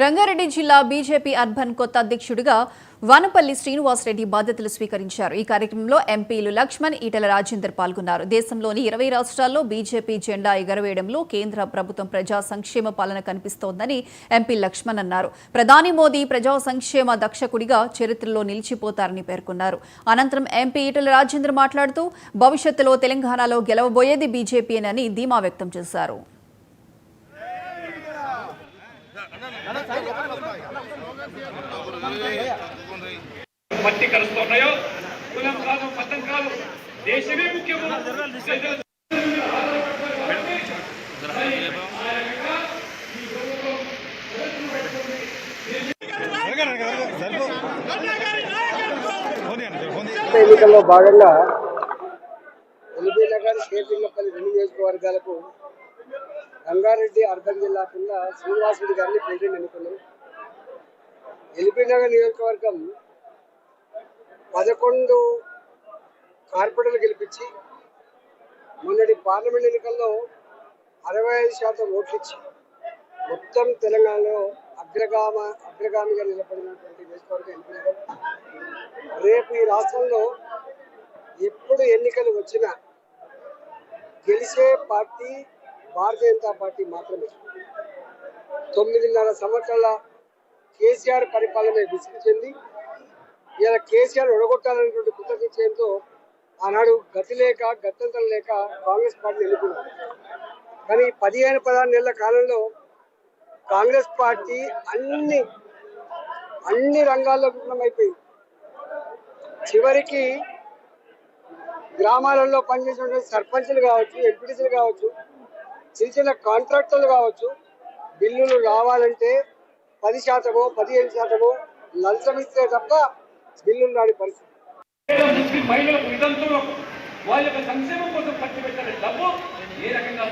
రంగారెడ్డి జిల్లా BJP urban కొత్త అధ్యక్షుడిగా వనపల్లి శ్రీనివాసరెడ్డి బాధ్యతలు స్వీకరించారు. ఈ కార్యక్రమంలో ఎంపీలు లక్ష్మణ్, ఈటెల రాజేందర్ పాల్గొన్నారు. దేశంలోని 20 రాష్ట్రాల్లో బీజేపీ జెండా ఎగరవేయడంలో కేంద్ర ప్రభుత్వం ప్రజా సంక్షేమ పాలన కనిపిస్తోందని ఎంపీ లక్ష్మణ్ అన్నారు. ప్రధాని మోదీ ప్రజా సంక్షేమ దక్షకుడిగా చరిత్రలో నిలిచిపోతారని పేర్కొన్నారు. అనంతరం ఎంపీ ఈటెల రాజేందర్ మాట్లాడుతూ భవిష్యత్తులో తెలంగాణలో గెలవబోయేది బీజేపీనని ధీమా వ్యక్తం చేశారు. మట్టి కలుస్తున్నాయో కులం కాదు, మతం కాదు, దేశమే ముఖ్యము. ఎన్నికల్లో భాగంగా ఎల్బీనగర్, కేతిల్లపల్లి 2 నియోజకవర్గాలకు రంగారెడ్డి అర్బన్ జిల్లా కింద శ్రీనివాసరెడ్డి గారిని ప్రెసిడెంట్ ఎన్నుకున్నాం. ఎల్బీనగర్ నియోజకవర్గం 11 కార్పొరేటర్లు గెలిపించి మొన్నటి పార్లమెంట్ ఎన్నికల్లో 65% ఓట్లు ఇచ్చి మొత్తం తెలంగాణలో అగ్రగామిగా నిలబడినటువంటి నియోజకవర్గం ఎల్బీనగర్. రేపు ఈ రాష్ట్రంలో ఎప్పుడు ఎన్నికలు వచ్చినా గెలిచే పార్టీ భారతీయ జనతా పార్టీ మాత్రమే. 9.5 సంవత్సరాల కేసీఆర్ పరిపాలన విసిగి చెంది ఇలా కేసీఆర్ ఒడగొట్టాలనేటువంటి కృతజ్ఞతతో ఆనాడు గతి లేక గత్యంతరం లేక కాంగ్రెస్ పార్టీని ఎన్నుకున్నారు. కానీ 15-16 నెలల కాలంలో కాంగ్రెస్ పార్టీ అన్ని రంగాల్లో విఫలమైపోయింది. చివరికి గ్రామాలలో పనిచేసినటువంటి సర్పంచులు కావచ్చు, ఎంపీటీసీలు కావచ్చు, చిన్న కాంట్రాక్టర్లు కావచ్చు, బిల్లులు రావాలంటే 10%, 15% లంచం ఇస్తే తప్ప బిల్లులు రాని పరిస్థితి. ముస్లిం మహిళలకు వితంతువులు వాళ్ళ యొక్క సంక్షేమం కోసం ఖర్చు పెట్టిన డబ్బు ఏ రకంగా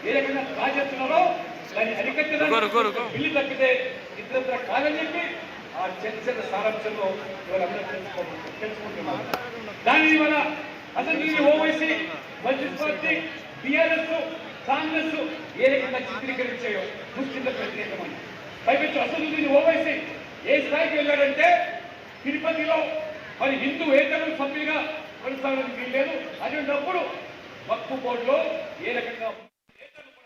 ఏ రకంగా రాజేస్తున్నారో దాన్ని అరికట్టడానికి బిల్లు తప్పితే ఇతర కాదని చెప్పి ఆ చర్చల సారాంశంలో తెలుసుకుంటున్నారు. దాని వల్ల అసలు ఓవైసీ, మజ్లిస్ పార్టీ, టీఆర్ఎస్, కాంగ్రెస్ ఏ రకంగా చిత్రీకరించాయో ముస్లింలకు వ్యతిరేకమని పైపెచ్చు. అసలు దీన్ని ఓవైసీ ఏ స్థాయికి వెళ్ళాడంటే తిరుపతిలో మరి హిందూయేతరుల సభ్యులుగా కొనసాగడానికి వీల్లేదు. అటువంటిప్పుడు వక్ఫ్ బోర్డులో ఏ రకంగా